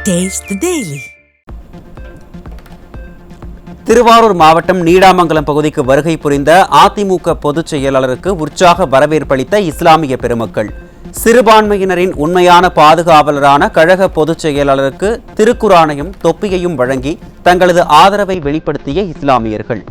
Taste the Daily. Thiruvarur மாவட்டம் நீடாமங்கலம் பகுதிக்கு வருகை புரிந்த அதிமுக பொதுச் செயலாளருக்கு உற்சாக வரவேற்பளித்த இஸ்லாமிய பெருமக்கள். சிறுபான்மையினரின் உண்மையான பாதுகாவலரான கழக பொதுச் செயலாளருக்கு திருக்குரானையும் தொப்பியையும் வழங்கி தங்களது ஆதரவை வெளிப்படுத்திய இஸ்லாமியர்கள்.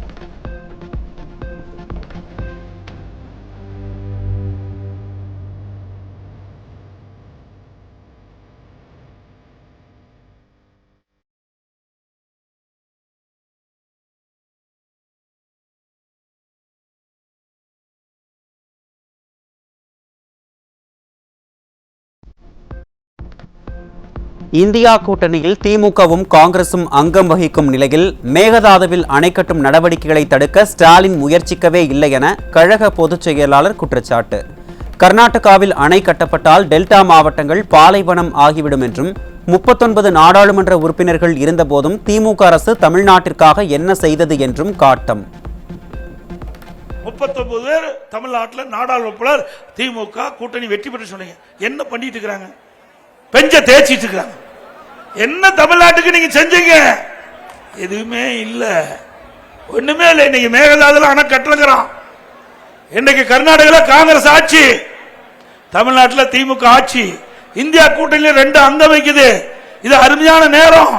இந்தியா கூட்டணியில் திமுகவும் காங்கிரசும் அங்கம் வகிக்கும் நிலையில் மேகதாதுவில் அணை கட்டும் நடவடிக்கைகளை தடுக்க ஸ்டாலின் முயற்சிக்கவே இல்லை என கழக பொதுச் செயலாளர் குற்றச்சாட்டு. கர்நாடகாவில் அணை கட்டப்பட்டால் டெல்டா மாவட்டங்கள் பாலைவனம் ஆகிவிடும் என்றும் 39 நாடாளுமன்ற உறுப்பினர்கள் இருந்தபோதும் திமுக அரசு தமிழ்நாட்டிற்காக என்ன செய்தது என்றும் காட்டம். 39 பேர் தமிழ்நாட்டில் நாடாளுமன்ற திமுக கூட்டணி வெற்றி பெற்று சொன்னீங்க. என்ன பண்ணிட்டு இருக்காங்க? பெஞ்ச தேய்ச்சிட்டு இருக்காங்க. என்ன தமிழ்நாட்டுக்கு நீங்க செஞ்சீங்க? எதுவுமே இல்ல, ஒண்ணுமே இல்லை. இன்னைக்கு மேகதாதுல அணை கட்டலங்கிறான். இன்னைக்கு கர்நாடகாவில் காங்கிரஸ் ஆட்சி, தமிழ்நாட்டில் திமுக ஆட்சி. இந்தியா கூட்டணியில 2 அங்கம் வைக்குது. இது அருமையான நேரம்.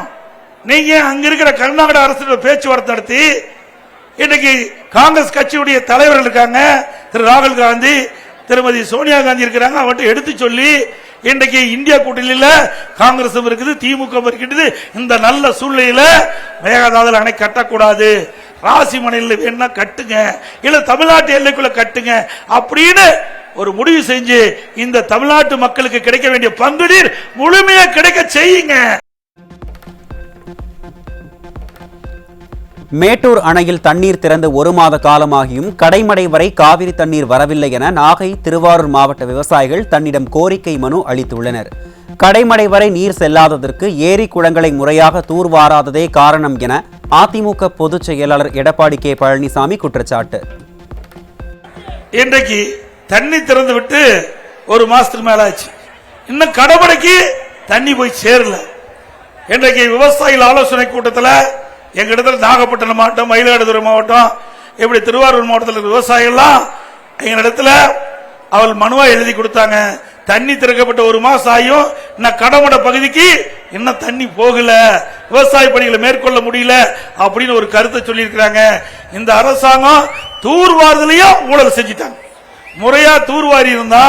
நீங்க அங்க இருக்கிற கர்நாடக அரசு பேச்சுவார்த்தை நடத்தி இன்னைக்கு காங்கிரஸ் கட்சியுடைய தலைவர்கள் இருக்காங்க, திரு ராகுல் காந்தி, திருமதி சோனியா காந்தி இருக்கிறாங்க. அவர்கிட்ட எடுத்து சொல்லி இன்றைக்கு இந்தியா கூட்டணியில காங்கிரஸ் இருக்குது, திமுக இருக்கிறது. இந்த நல்ல சூழ்நிலையில மேகதாதுல அணை கட்டக்கூடாது, ராசிமனையில் வேணா கட்டுங்க, இல்ல தமிழ்நாட்டு எல்லைக்குள்ள கட்டுங்க அப்படின்னு ஒரு முடிவு செஞ்சு இந்த தமிழ்நாட்டு மக்களுக்கு கிடைக்க வேண்டிய பங்குநீர் முழுமையா கிடைக்க செய்யுங்க. மேட்டூர் அணையில் தண்ணீர் திறந்து 1 மாத காலமாகியும் கடைமடை வரை காவிரி தண்ணீர் வரவில்லை என நாகை, திருவாரூர் மாவட்ட விவசாயிகள் தன்னிடம் கோரிக்கை மனு அளித்துள்ளனர். கடைமடை வரை நீர் செல்லாததற்கு ஏரி குளங்களை முறையாக தூர்வாராததே காரணம் என அதிமுக பொதுச் செயலாளர் எடப்பாடி கே பழனிசாமி குற்றச்சாட்டு. இன்றைக்கு தண்ணி திறந்து விட்டு 1 மாசத்துக்கு மேல ஆச்சு, இன்னும் கடைமடைக்கு தண்ணி போய் சேரல. இன்றைக்கு விவசாயிகள் ஆலோசனை கூட்டத்தில் எங்க இடத்துல நாகப்பட்டினம் மாவட்டம், மயிலாடுதுறை மாவட்டம், இப்படி திருவாரூர் மாவட்டத்தில் விவசாயிகள்லாம் எங்க இடத்துல அவள் மனுவா எழுதி கொடுத்தாங்க. தண்ணி திறக்கப்பட்ட 1 மாசம் ஆயும் இன்னும் கடமடை பகுதிக்கு இன்னும் தண்ணி போகல, விவசாய பணிகளை மேற்கொள்ள முடியல அப்படின்னு ஒரு கருத்தை சொல்லி இருக்கிறாங்க. இந்த அரசாங்கம் தூர்வாரலையும் ஊழல் செஞ்சுட்டாங்க. முறையா தூர்வாரி இருந்தா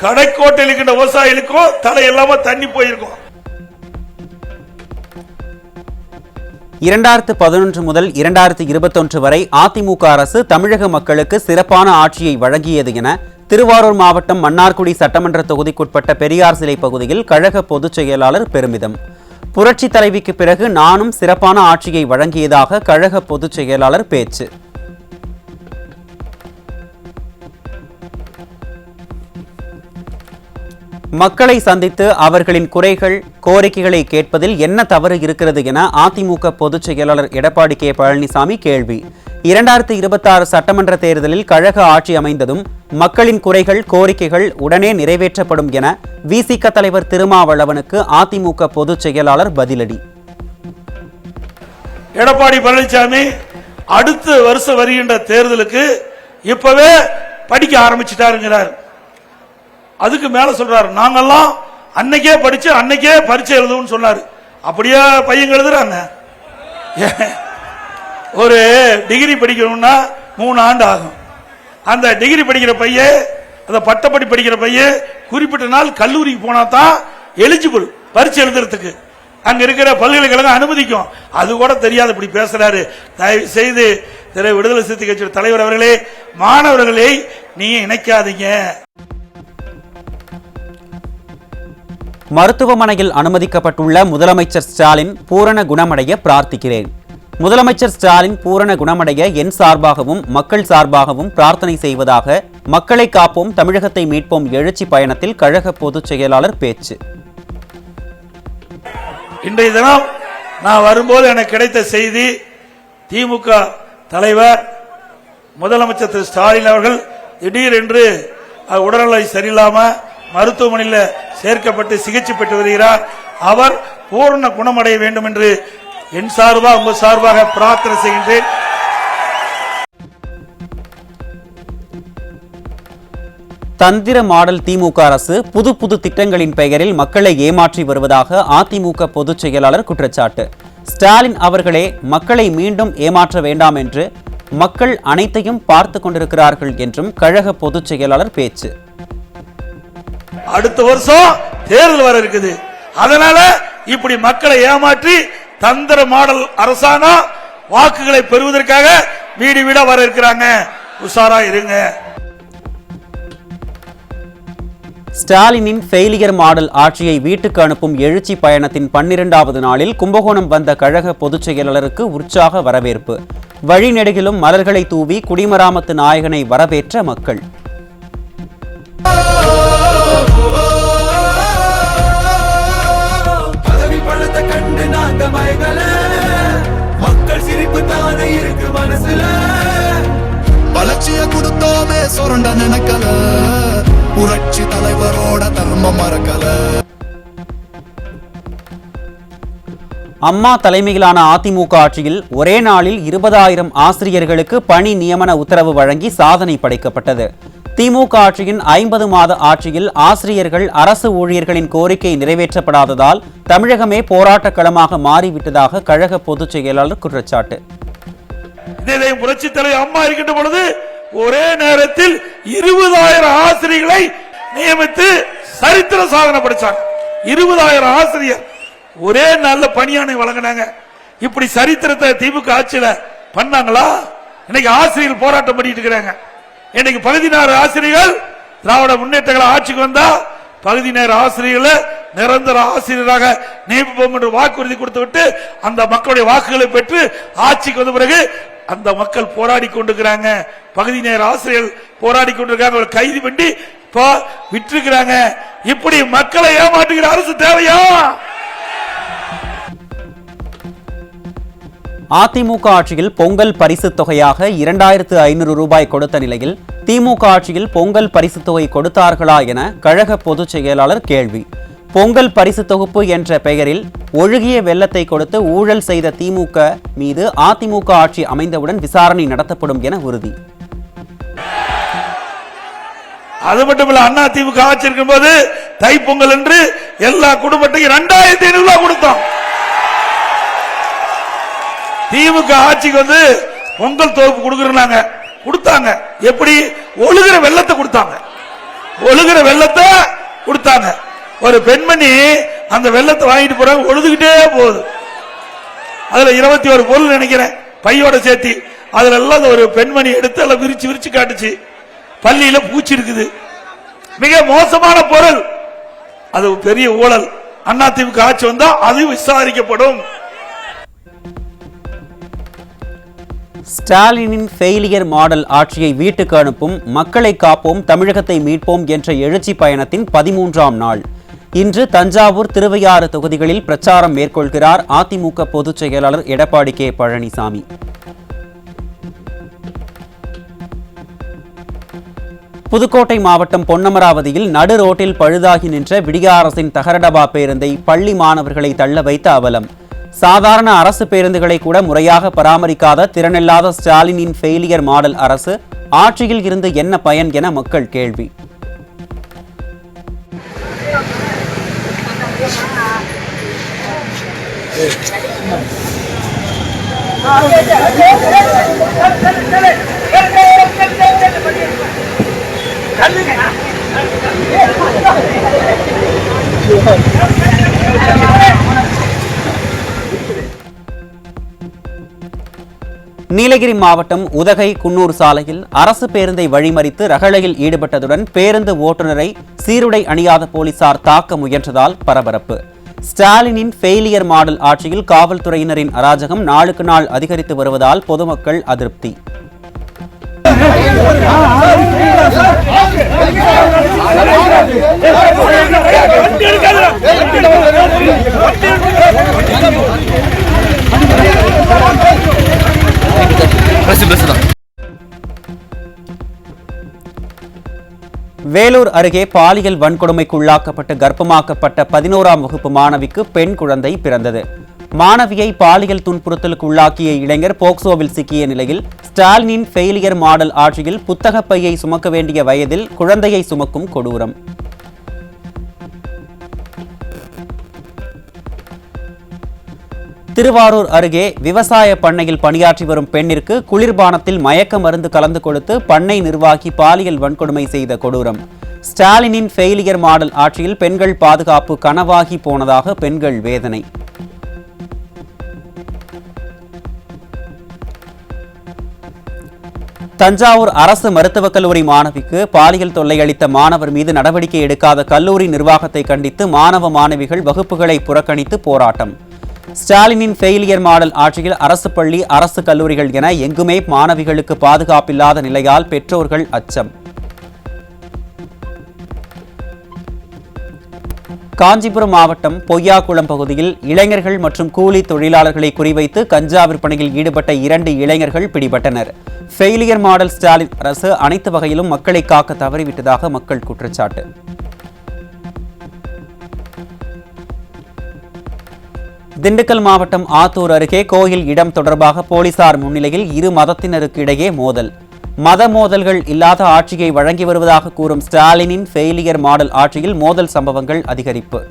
கடைக்கோட்டையில் இருக்கின்ற விவசாயிகளுக்கும் தடை இல்லாம தண்ணி போயிருக்கும். 2011 முதல் 2021 வரை அதிமுக அரசு தமிழக மக்களுக்கு சிறப்பான ஆட்சியை வழங்கியது என திருவாரூர் மாவட்டம் மன்னார்குடி சட்டமன்ற தொகுதிக்குட்பட்ட பெரியார் சிலை பகுதியில் கழக பொதுச் செயலாளர் பெருமிதம். புரட்சி தலைவிக்கு பிறகு நானும் சிறப்பான ஆட்சியை வழங்கியதாக கழக பொதுச் செயலாளர் பேச்சு. மக்களை சந்தித்து அவர்களின் குறைகள், கோரிக்கைகளை கேட்பதில் என்ன தவறு இருக்கிறது என அதிமுக பொதுச் செயலாளர் எடப்பாடி கே பழனிசாமி கேள்வி. 2026 சட்டமன்ற தேர்தலில் கழக ஆட்சி அமைந்ததும் மக்களின் குறைகள், கோரிக்கைகள் உடனே நிறைவேற்றப்படும் என விசிக தலைவர் திருமாவளவனுக்கு அதிமுக பொதுச் செயலாளர் பதிலடி. எடப்பாடி பழனிசாமி அடுத்த வருஷம் வருகின்ற தேர்தலுக்கு இப்பவே படிக்க ஆரம்பிச்சுட்டாருங்கிறார். அதுக்கு மேல சொல்றாரு, நாங்கெல்லாம் அன்னைக்கே படிச்சு அன்னைக்கே பரீட்சை எழுதுவோம்னு சொன்னாரு. அப்படியே பையன் எழுதுறாங்க. ஒரு டிகிரி படிக்கணும்னா 3 ஆண்டு ஆகும். அந்த டிகிரி படிக்கிற பையன், அந்த பட்டப்படி படிக்கிற பையன் குறிப்பிட்ட நாள் கல்லூரிக்கு போனா தான் எலிஜிபிள் பரீட்சை எழுதுறதுக்கு. அங்க இருக்கிற பல்கலைக்கழகம் அனுமதிக்கும். அது கூட தெரியாது இப்படி பேசுறாரு. தயவு செய்து விடுதலை சிறுத்தை கட்சி தலைவர் அவர்களே, மாணவர்களை நீங்க இணைக்காதீங்க. மருத்துவமனையில் அனுமதிக்கப்பட்டுள்ள முதலமைச்சர் ஸ்டாலின் பூரண குணமடைய பிரார்த்திக்கிறேன். முதலமைச்சர் ஸ்டாலின் பூரண குணமடைய என் சார்பாகவும் மக்கள் சார்பாகவும் பிரார்த்தனை செய்வதாக மக்களை காப்போம், தமிழகத்தை மீட்போம் எழுச்சி பயணத்தில் கழக பொதுச் செயலாளர் பேச்சு. இன்றைய தினம் நான் வரும்போது எனக்கு கிடைத்த செய்தி, திமுக தலைவர் முதலமைச்சர் திரு ஸ்டாலின் அவர்கள் திடீரென்று உடல்நிலை சரியில்லாம மருத்துவமனையில் சேர்க்கப்பட்டு சிகிச்சை பெற்று வருகிறார். அவர் பூர்ண குணமடைய வேண்டும் என்று என் சார்பாக உங்கள் சார்பாக பிரார்த்தனை செய்கின்றேன். தந்திர மாடல் திமுக அரசு புது புது திட்டங்களின் பெயரில் மக்களை ஏமாற்றி வருவதாக அதிமுக பொதுச் செயலாளர் குற்றச்சாட்டு. ஸ்டாலின் அவர்களே மக்களை மீண்டும் ஏமாற்ற வேண்டாம் என்று மக்கள் அனைத்தையும் பார்த்து கொண்டிருக்கிறார்கள் என்றும் கழக பொதுச் செயலாளர் பேச்சு. அடுத்த வருஷம் தேர்தல் வர இருக்குது, அதனால இப்படி மக்களை ஏமாற்றி தந்திர மாடல் அரசாங்கம் வாக்குகளை பெறுவதற்காக வீடு வீடா வர இருக்கிறாங்க. உஷாரா இருங்க. ஸ்டாலினின் ஃபெயிலியர் மாடல் ஆட்சியை வீட்டுக்கு அனுப்பும் எழுச்சி பயணத்தின் 12வது நாளில் கும்பகோணம் வந்த கழக பொதுச் செயலாளருக்கு உற்சாக வரவேற்பு. வழிநெடுகிலும் மலர்களை தூவி குடிமராமத்து நாயகனை வரவேற்ற மக்கள். வளர்ச்சிய கொடுத்தோமே சொரண்ட நினைக்கல, புரட்சி தலைவரோட தர்மம் மறக்கல. அம்மா தலைமையிலான அதிமுக ஆட்சியில் ஒரே நாளில் 20,000 ஆசிரியர்களுக்கு பணி நியமன உத்தரவு வழங்கி சாதனை படைக்கப்பட்டது. திமுக ஆட்சியின் 50 மாத ஆட்சியில் ஆசிரியர்கள் அரசு ஊழியர்களின் கோரிக்கை நிறைவேற்றப்படாததால் தமிழகமே போராட்ட களமாக மாறிவிட்டதாக கழக பொதுச் செயலாளர் குற்றச்சாட்டு. புரட்சி தலைவர் அம்மா இருக்கின்ற பொழுது ஒரே நேரத்தில் 20,000 ஆசிரியர்களை நியமித்து சரித்திர சாதனை படைச்சாங்க. 20,000 ஆசிரியர் ஒரே நாள்ல பணியாணை வழங்கினாங்க. இப்படி சரித்திரத்தை திமுக ஆட்சியில பண்ணாங்களா? இன்னைக்கு ஆசிரியர்கள் போராட்டம் பண்ணிட்டு இருக்கிறாங்க. இன்னைக்கு பகுதி நேர ஆசிரியர்கள் திராவிட முன்னேற்ற ஆட்சிக்கு வந்தா பகுதி நேர ஆசிரியர்களை நிரந்தர ஆசிரியராக நியமிப்போம் என்று வாக்குறுதி கொடுத்து விட்டு அந்த மக்களுடைய வாக்குகளை பெற்று ஆட்சிக்கு வந்த பிறகு அந்த மக்கள் போராடி கொண்டிருக்கிறாங்க. பகுதி நேர ஆசிரியர்கள் போராடி கொண்டிருக்காங்க. கைது பண்ணி விட்டுருக்கிறாங்க. இப்படி மக்களை ஏமாற்றுகிற அரசு தேவையா? அதிமுக ஆட்சியில் பொங்கல் பரிசு தொகையாக 2,500 ரூபாய் கொடுத்த நிலையில் திமுக ஆட்சியில் பொங்கல் பரிசு தொகை கொடுத்தார்களா என கழக பொதுச் செயலாளர் கேள்வி. பொங்கல் பரிசு தொகுப்பு என்ற பெயரில் ஒழுகிய வெள்ளத்தை கொடுத்து ஊழல் செய்த திமுக மீது அதிமுக ஆட்சி அமைந்தவுடன் விசாரணை நடத்தப்படும் என உறுதி. அது மட்டுமல்ல, அண்ணா திமுக ஆட்சி இருக்கும் போது தைப்பொங்கல் என்று எல்லா குடும்பத்தையும் 2,500 ரூபாய் கொடுத்தோம். திமுக ஆட்சிக்கு வந்து பொங்கல் தொகுப்பு கொடுக்கறாங்க, கொடுத்தாங்க. எப்படி? ஒழுகிற வெள்ளத்தை கொடுத்தாங்க. ஒழுகிற வெள்ளத்தை கொடுத்தாங்க. ஒரு பெண்மணி அந்த வெள்ளத்தை வாங்கிட்டு போறாங்க, ஒழுதுகிட்டே போகுது. அதுல 21 பொருள் நினைக்கிறேன் பையோட சேர்த்தி. அதுல எல்லாம் ஒரு பெண்மணி எடுத்து எல்லாம் விரிச்சு விரிச்சு காட்டுச்சு. பள்ளியில பூச்சி இருக்குது. மிக மோசமான பொருள். அது பெரிய ஊழல். அதிமுக ஆட்சி வந்தா அது விசாரிக்கப்படும். ஸ்டாலினின் ஃபெயிலியர் மாடல் ஆட்சியை வீட்டுக்கு அனுப்பும் மக்களை காப்போம் தமிழகத்தை மீட்போம் என்ற எழுச்சி பயணத்தின் 13ஆம் நாள். இன்று தஞ்சாவூர், திருவையாறு தொகுதிகளில் பிரச்சாரம் மேற்கொள்கிறார் அதிமுக பொதுச் செயலாளர் எடப்பாடி கே பழனிசாமி. புதுக்கோட்டை மாவட்டம் பொன்னமராவதியில் நடு ரோட்டில் பழுதாகி நின்ற விடிய அரசின் தகரடபா பேருந்தை பள்ளி மாணவர்களை தள்ள வைத்த அவலம். சாதாரண அரசு பேருந்துகளை கூட முறையாக பராமரிக்காத திறனில்லாத ஸ்டாலினின் ஃபெயிலியர் மாடல் அரசு ஆட்சியில் இருந்து என்ன பயன் என மக்கள் கேள்வி. நீலகிரி மாவட்டம் உதகை குன்னூர் சாலையில் அரசு பேருந்தை வழிமறித்து ரகளையில் ஈடுபட்டதுடன் பேருந்து ஓட்டுநரை சீருடை அணியாத போலீசார் தாக்க முயன்றதால் பரபரப்பு. ஸ்டாலினின் ஃபெயிலியர் மாடல் ஆட்சியில் காவல்துறையினரின் அராஜகம் நாளுக்கு நாள் அதிகரித்து வருவதால் பொதுமக்கள் அதிருப்தி. வேலூர் அருகே பாலியல் வன்கொடுமைக்குள்ளாக்கப்பட்டு கர்ப்பமாக்கப்பட்ட 11ஆம் வகுப்பு மாணவிக்கு பெண் குழந்தை பிறந்தது. மாணவியை பாலியல் துன்புறுத்தலுக்கு உள்ளாக்கிய இளைஞர் போக்சோவில் சிக்கிய நிலையில் ஸ்டாலினின் ஃபெயிலியர் மாடல் ஆட்சியில் புத்தகப் பையை சுமக்க வேண்டிய வயதில் குழந்தையை சுமக்கும் கொடூரம். திருவாரூர் அருகே விவசாய பண்ணையில் பணியாற்றி வரும் பெண்ணிற்கு குளிர்பானத்தில் மயக்க மருந்து கலந்து கொடுத்து பண்ணை நிர்வாகி பாலியல் வன்கொடுமை செய்த கொடூரம். ஸ்டாலினின் ஃபெயிலியர் மாடல் ஆட்சியில் பெண்கள் பாதுகாப்பு கனவாகி போனதாக பெண்கள் வேதனை. தஞ்சாவூர் அரசு மருத்துவக் கல்லூரி மாணவிக்கு பாலியல் தொல்லை அளித்த மாணவர் மீது நடவடிக்கை எடுக்காத கல்லூரி நிர்வாகத்தை கண்டித்து மாணவ மாணவிகள் வகுப்புகளை புறக்கணித்து போராட்டம். ஸ்டாலினின் ஃபெயிலியர் மாடல் ஆட்சியில் அரசு பள்ளி, அரசு கல்லூரிகள் என எங்குமே மாணவிகளுக்கு பாதுகாப்பில்லாத நிலையால் பெற்றோர்கள் அச்சம். காஞ்சிபுரம் மாவட்டம் பொய்யாக்குளம் பகுதியில் இளைஞர்கள் மற்றும் கூலி தொழிலாளர்களை குறிவைத்து கஞ்சா விற்பனையில் ஈடுபட்ட 2 இளைஞர்கள் பிடிபட்டனர். ஃபெயிலியர் மாடல் ஸ்டாலின் அரசு அனைத்து வகையிலும் மக்களை காக்க தவறிவிட்டதாக மக்கள் குற்றச்சாட்டு. திண்டுக்கல் மாவட்டம் ஆத்தூர் அருகே கோயில் இடம் தொடர்பாக போலீசார் முன்னிலையில் இரு மதத்தினருக்கு இடையே மோதல். மத மோதல்கள் இல்லாத ஆட்சியை வழங்கி வருவதாக கூறும் ஸ்டாலினின் ஃபெயிலியர் மாடல் ஆட்சியில் மோதல் சம்பவங்கள் அதிகரிப்பு.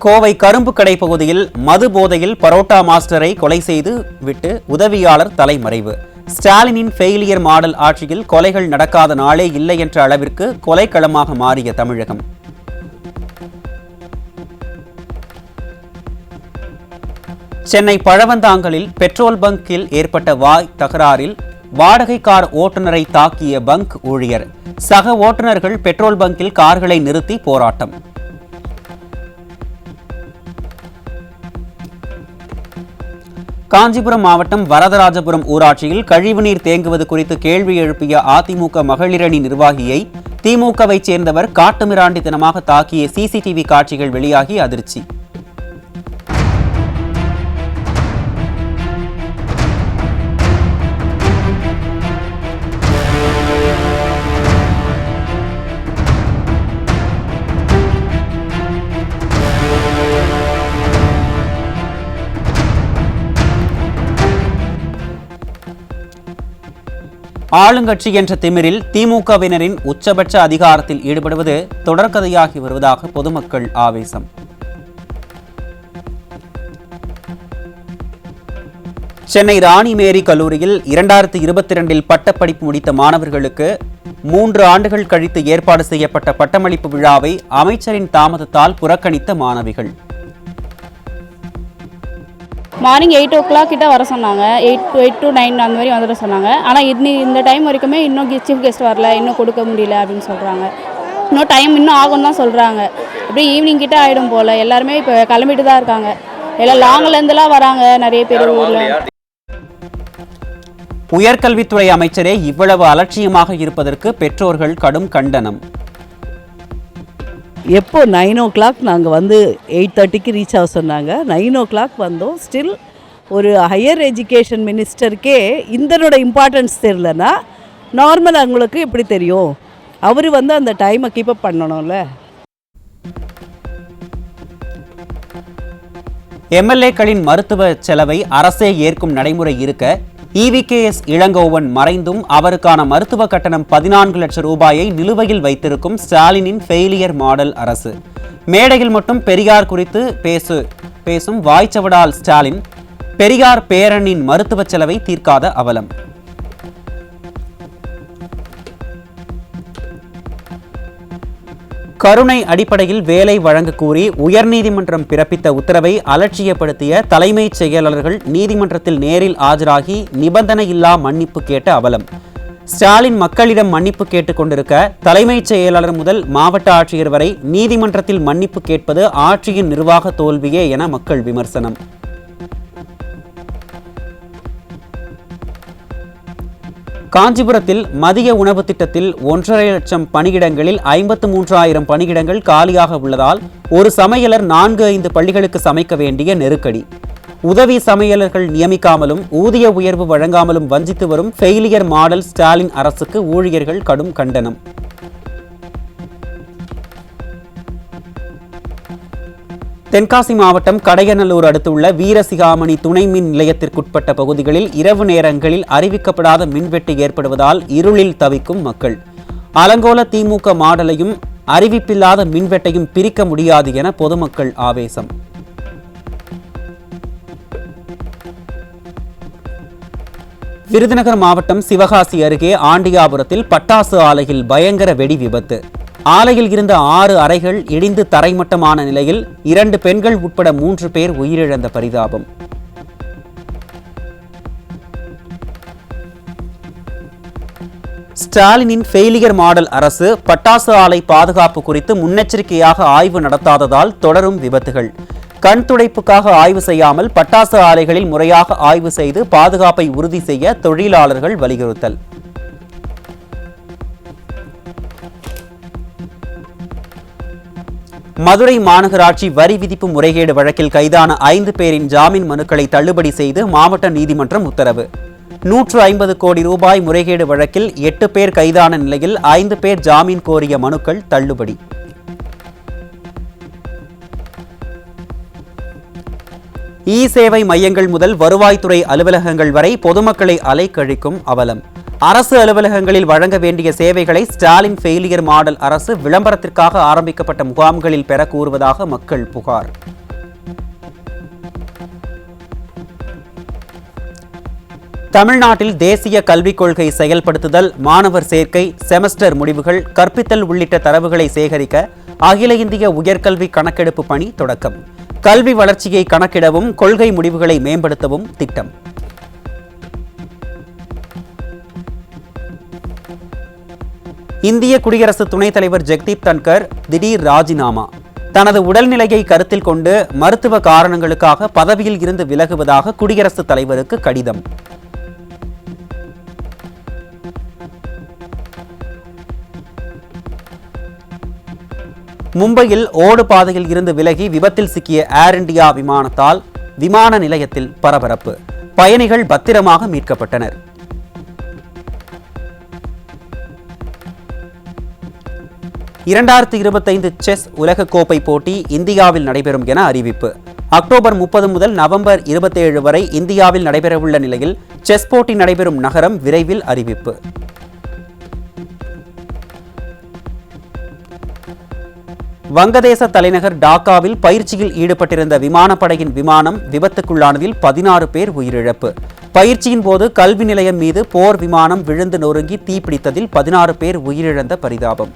கோவை கரும்பு கடை பகுதியில் மது போதையில் பரோட்டா மாஸ்டரை கொலை செய்து விட்டு உதவியாளர் தலைமறைவு. ஸ்டாலினின் ஃபெயிலியர் மாடல் ஆட்சியில் கொலைகள் நடக்காத நாளே இல்லை என்ற அளவிற்கு கொலைக்களமாக மாறிய தமிழகம். சென்னை பழவந்தாங்கலில் பெட்ரோல் பங்கில் ஏற்பட்ட வாய் தகராறில் வாடகை கார் ஓட்டுநரை தாக்கிய பங்க் ஊழியர். சக ஓட்டுநர்கள் பெட்ரோல் பங்கில் கார்களை நிறுத்தி போராட்டம். காஞ்சிபுரம் மாவட்டம் வரதராஜபுரம் ஊராட்சியில் கழிவுநீர் தேங்குவது குறித்து கேள்வி எழுப்பிய அதிமுக மகளிரணி நிர்வாகியை திமுகவைச் சேர்ந்தவர் காட்டுமிராண்டித்தனமாக தாக்கிய சிசிடிவி காட்சிகள் வெளியாகி அதிர்ச்சி. ஆளுங்கட்சி என்ற திமிரில் திமுகவினரின் உச்சபட்ச அதிகாரத்தில் ஈடுபடுவது தொடர்கதையாகி வருவதாக பொதுமக்கள் ஆவேசம். சென்னை ராணி மேரி கல்லூரியில் 2022 பட்டப்படிப்பு முடித்த மாணவர்களுக்கு 3 ஆண்டுகள் கழித்து ஏற்பாடு செய்யப்பட்ட பட்டமளிப்பு விழாவை அமைச்சரின் தாமதத்தால் புறக்கணித்த மாணவிகள். மார்னிங் 8 o'clock கிட்ட வர சொன்னாங்க. 8 to 9 அந்த மாதிரி வந்துட சொன்னாங்க. ஆனால் இந்த டைம் வரைக்குமே இன்னும் சீஃப் கெஸ்ட் வரல, இன்னும் கொடுக்க முடியல அப்படின்னு சொல்கிறாங்க. இன்னும் டைம் இன்னும் ஆகும் தான் சொல்கிறாங்க. அப்படியே ஈவினிங் கிட்ட ஆகிடும் போல். எல்லாருமே இப்போ கிளம்பிட்டு தான் இருக்காங்க. எல்லாம் லாங்கிலேருந்துலாம் வராங்க நிறைய பேர் ஊரில். உயர்கல்வித்துறை அமைச்சரே இவ்வளவு அலட்சியமாக இருப்பதற்கு பெற்றோர்கள் கடும் கண்டனம். எப்போ 9 o'clock நாங்கள் வந்து 8:30க்கு ரீச் ஆக சொன்னாங்க. 9 o'clock வந்தோம். ஸ்டில் ஒரு ஹையர் எஜுகேஷன் மினிஸ்டருக்கே இதனோட இம்பார்ட்டன்ஸ் தெரிலனா நார்மல் அவங்களுக்கு எப்படி தெரியும்? அவர் வந்து அந்த டைமை கீப்பப் பண்ணணும்ல. எம்எல்ஏக்களின் மருத்துவ செலவை அரசே ஏற்கும் நடைமுறை இருக்க EVKS இளங்கோவன் மறைந்தும் அவருக்கான மருத்துவ கட்டணம் 14 லட்சம் ரூபாயை நிலுவையில் வைத்திருக்கும் ஸ்டாலினின் ஃபெயிலியர் மாடல் அரசு. மேடையில் மட்டும் பெரியார் குறித்து பேசும் வாய்ச்சவடால் ஸ்டாலின் பெரியார் பேரனின் மருத்துவ செலவை தீர்க்காத அவலம். கருணை அடிப்படையில் வேலை வழங்க கோரி உயர்நீதிமன்றம் பிறப்பித்த உத்தரவை அலட்சியப்படுத்திய தலைமைச் செயலாளர்கள் நீதிமன்றத்தில் நேரில் ஆஜராகி நிபந்தனையில்லா மன்னிப்பு கேட்ட அவலம். ஸ்டாலின் மக்களிடம் மன்னிப்பு கேட்டுக் கொண்டிருக்க தலைமைச் செயலாளர் முதல் மாவட்ட ஆட்சியர் வரை நீதிமன்றத்தில் மன்னிப்பு கேட்பது ஆட்சியின் நிர்வாக தோல்வியே என மக்கள் விமர்சனம். காஞ்சிபுரத்தில் மதிய உணவு திட்டத்தில் 1.5 லட்சம் பணியிடங்களில் 53,000 பணியிடங்கள் காலியாக உள்ளதால் ஒரு சமையலர் 4-5 பள்ளிகளுக்கு சமைக்க வேண்டிய நெருக்கடி. உதவி சமையலர்கள் நியமிக்காமலும் ஊதிய உயர்வு வழங்காமலும் வஞ்சித்து வரும் ஃபெயிலியர் மாடல் ஸ்டாலின் அரசுக்கு ஊழியர்கள் கடும் கண்டனம். தென்காசி மாவட்டம் கடையநல்லூர் அடுத்துள்ள வீரசிகாமணி துணை மின் நிலையத்திற்குட்பட்ட பகுதிகளில் இரவு நேரங்களில் அறிவிக்கப்படாத மின்வெட்டு ஏற்படுவதால் இருளில் தவிக்கும் மக்கள். அலங்கோல திமுக மாடலையும் அறிவிப்பில்லாத மின்வெட்டையும் பிரிக்க முடியாது என பொதுமக்கள் ஆவேசம். விருதுநகர் மாவட்டம் சிவகாசி அருகே ஆண்டியாபுரத்தில் பட்டாசு ஆலையில் பயங்கர வெடி விபத்து. ஆலையில் இருந்த 6 அறைகள் இடிந்து தரைமட்டமான நிலையில் 2 பெண்கள் உட்பட 3 பேர் உயிரிழந்த பரிதாபம். ஸ்டாலினின் ஃபெயிலியர் மாடல் அரசு பட்டாசு ஆலை பாதுகாப்பு குறித்து முன்னெச்சரிக்கையாக ஆய்வு நடத்தாததால் தொடரும் விபத்துகள். கண் துடைப்புக்காக ஆய்வு செய்யாமல் பட்டாசு ஆலைகளில் முறையாக ஆய்வு செய்து பாதுகாப்பை உறுதி செய்ய தொழிலாளர்கள் வலியுறுத்தல். மதுரை மாநகராட்சி வரி விதிப்பு முறைகேடு வழக்கில் கைதான 5 பேரின் ஜாமீன் மனுக்களை தள்ளுபடி செய்து மாவட்ட நீதிமன்றம் உத்தரவு. 150 கோடி ரூபாய் முறைகேடு வழக்கில் 8 பேர் கைதான நிலையில் 5 பேர் ஜாமீன் கோரிய மனுக்கள் தள்ளுபடி. இ சேவை மையங்கள் முதல் வருவாய்த்துறை அலுவலகங்கள் வரை பொதுமக்களை அலைக்கழிக்கும் அவலம். அரசு அலுவலகங்களில் வழங்க வேண்டிய சேவைகளை ஸ்டாலின் ஃபெயிலியர் மாடல் அரசு விளம்பரத்திற்காக ஆரம்பிக்கப்பட்ட முகாம்களில் பெற கூறுவதாக மக்கள் புகார். தமிழ்நாட்டில் தேசிய கல்விக் கொள்கை செயல்படுத்துதல், மாணவர் சேர்க்கை, செமஸ்டர் முடிவுகள், கற்பித்தல் உள்ளிட்ட தரவுகளை சேகரிக்க அகில இந்திய உயர்கல்வி கணக்கெடுப்பு பணி தொடக்கம். கல்வி வளர்ச்சியை கணக்கிடவும் கொள்கை முடிவுகளை மேம்படுத்தவும் திட்டம். இந்திய குடியரசு துணைத் தலைவர் ஜெக்தீப் தன்கர் திடீர் ராஜினாமா. தனது உடல்நிலையை கருத்தில் கொண்டு மருத்துவ காரணங்களுக்காக பதவியில் இருந்து விலகுவதாக குடியரசுத் தலைவருக்கு கடிதம். மும்பையில் ஓடு பாதையில் இருந்து விலகி விபத்தில் சிக்கிய ஏர் இந்தியா விமானத்தால் விமான நிலையத்தில் பரபரப்பு. பயணிகள் பத்திரமாக மீட்கப்பட்டனர். (2025) செஸ் உலகக்கோப்பை போட்டி இந்தியாவில் நடைபெறும் என அறிவிப்பு. அக்டோபர் 30 முதல் நவம்பர் 27 வரை இந்தியாவில் நடைபெறவுள்ள நிலையில் செஸ் போட்டி நடைபெறும் நகரம் விரைவில் அறிவிப்பு. வங்கதேச தலைநகர் டாக்காவில் பயிற்சியில் ஈடுபட்டிருந்த விமானப்படையின் விமானம் விபத்துக்குள்ளானதில் 16 பேர் உயிரிழப்பு. பயிற்சியின் போது கல்வி நிலையம் மீது போர் விமானம் விழுந்து நொறுங்கி தீப்பிடித்ததில் 16 பேர் உயிரிழந்த பரிதாபம்.